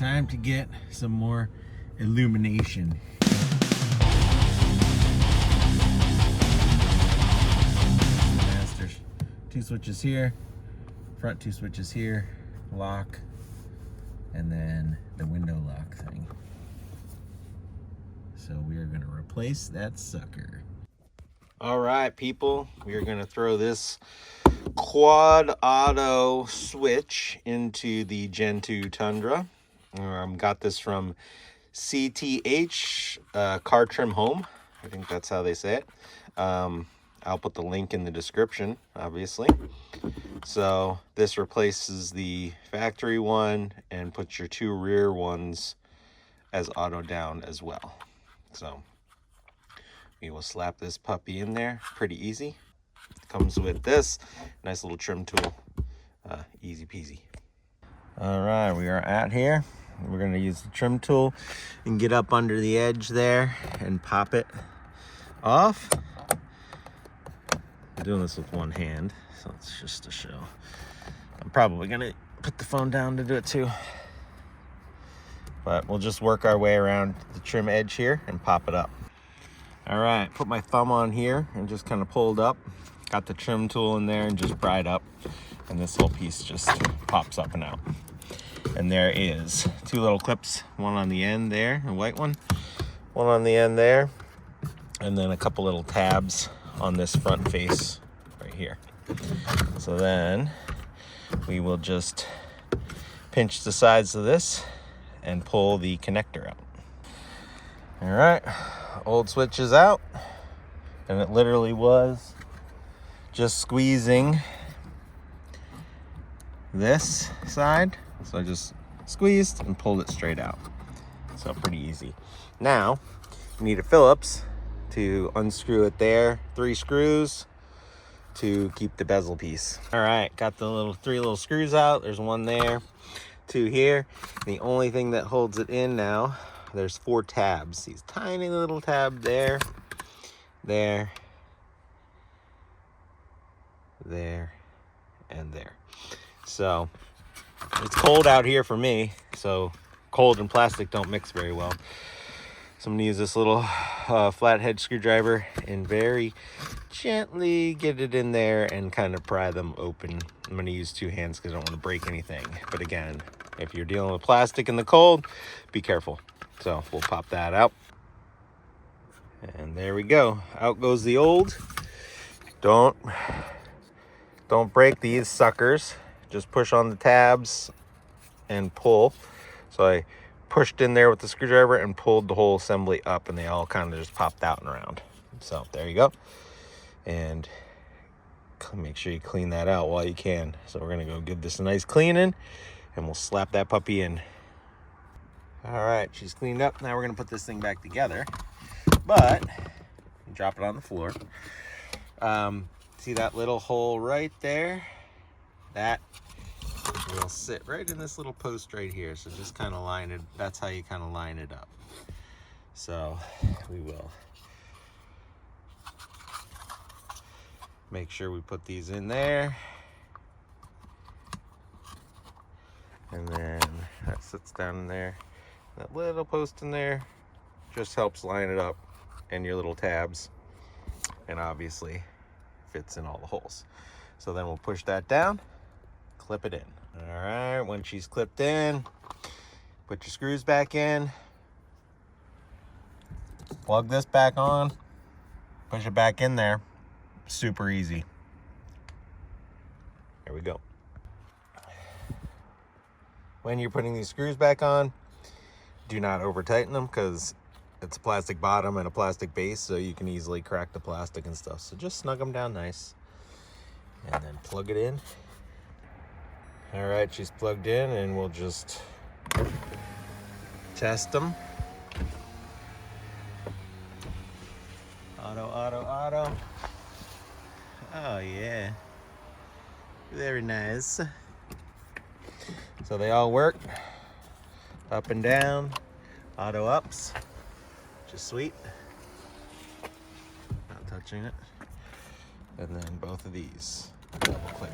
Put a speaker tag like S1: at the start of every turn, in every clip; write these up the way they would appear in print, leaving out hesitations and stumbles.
S1: Time to get some more illumination. There's 2 switches here, front 2 switches here, lock, and then the window lock thing. So we are going to replace that sucker. All right, people, we are going to throw this quad auto switch into the Gen 2 Tundra. Got this from CTH Car Trim Home. I think that's how they say it. I'll put the link in the description, obviously. So this replaces the factory one and puts your 2 rear ones as auto down as well. So we will slap this puppy in there, pretty easy. Comes with this nice little trim tool, easy peasy. All right, we are at here. We're gonna use the trim tool and get up under the edge there and pop it off. I'm doing this with one hand, so it's just a show. I'm probably gonna put the phone down to do it too. But we'll just work our way around the trim edge here and pop it up. All right, put my thumb on here and just kind of pulled up. Got the trim tool in there and just pried up. And this whole piece just pops up and out. And there is 2 little clips, one on the end there, a white one on the end there, and then a couple little tabs on this front face right here. So then we will just pinch the sides of this and pull the connector out. All right, old switch is out, and it literally was just squeezing this side. So I just squeezed and pulled it straight out. So pretty easy. Now, you need a Phillips to unscrew it there. 3 screws to keep the bezel piece. All right, got the 3 little screws out. There's 1 there, 2 here. The only thing that holds it in now, there's 4 tabs. These tiny little tab there, there, and there. So it's cold out here for me, so cold and plastic don't mix very well. So I'm gonna use this little flathead screwdriver and very gently get it in there and kind of pry them open. I'm gonna use 2 hands because I don't want to break anything. But again, if you're dealing with plastic in the cold, be careful. So we'll pop that out. And there we go. Out goes the old. Don't break these suckers. Just push on the tabs and pull. So I pushed in there with the screwdriver and pulled the whole assembly up, and they all kind of just popped out and around. So there you go. And make sure you clean that out while you can. So we're gonna go give this a nice cleaning and we'll slap that puppy in. All right, she's cleaned up. Now we're gonna put this thing back together, but drop it on the floor. See that little hole right there? That will sit right in this little post right here. So just kind of line it. That's how you kind of line it up. So we will make sure we put these in there. And then that sits down in there. That little post in there just helps line it up and your little tabs. And obviously fits in all the holes. So then we'll push that down, clip it in. All right, when she's clipped in, put your screws back in, plug this back on, push it back in there. Super easy. There we go. When you're putting these screws back on, do not over tighten them because it's a plastic bottom and a plastic base, so you can easily crack the plastic and stuff. So just snug them down nice and then plug it in. All right, she's plugged in, and we'll just test them. Auto, auto, auto. Oh yeah, very nice. So they all work, up and down, auto ups, which is sweet. Not touching it. And then both of these, double click.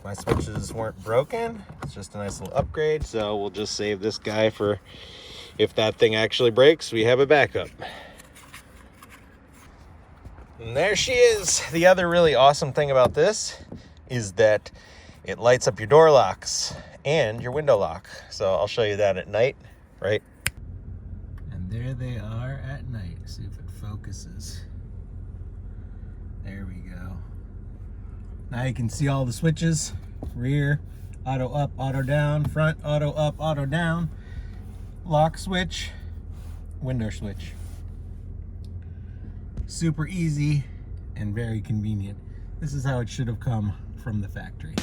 S1: My switches weren't broken. It's just a nice little upgrade. So we'll just save this guy for if that thing actually breaks, we have a backup. And there she is. The other really awesome thing about this is that it lights up your door locks and your window lock. So I'll show you that at night, right? And there they are at night. See if it focuses. There we go. Now you can see all the switches. Rear, auto up, auto down. Front, auto up, auto down. Lock switch, window switch. Super easy and very convenient. This is how it should have come from the factory.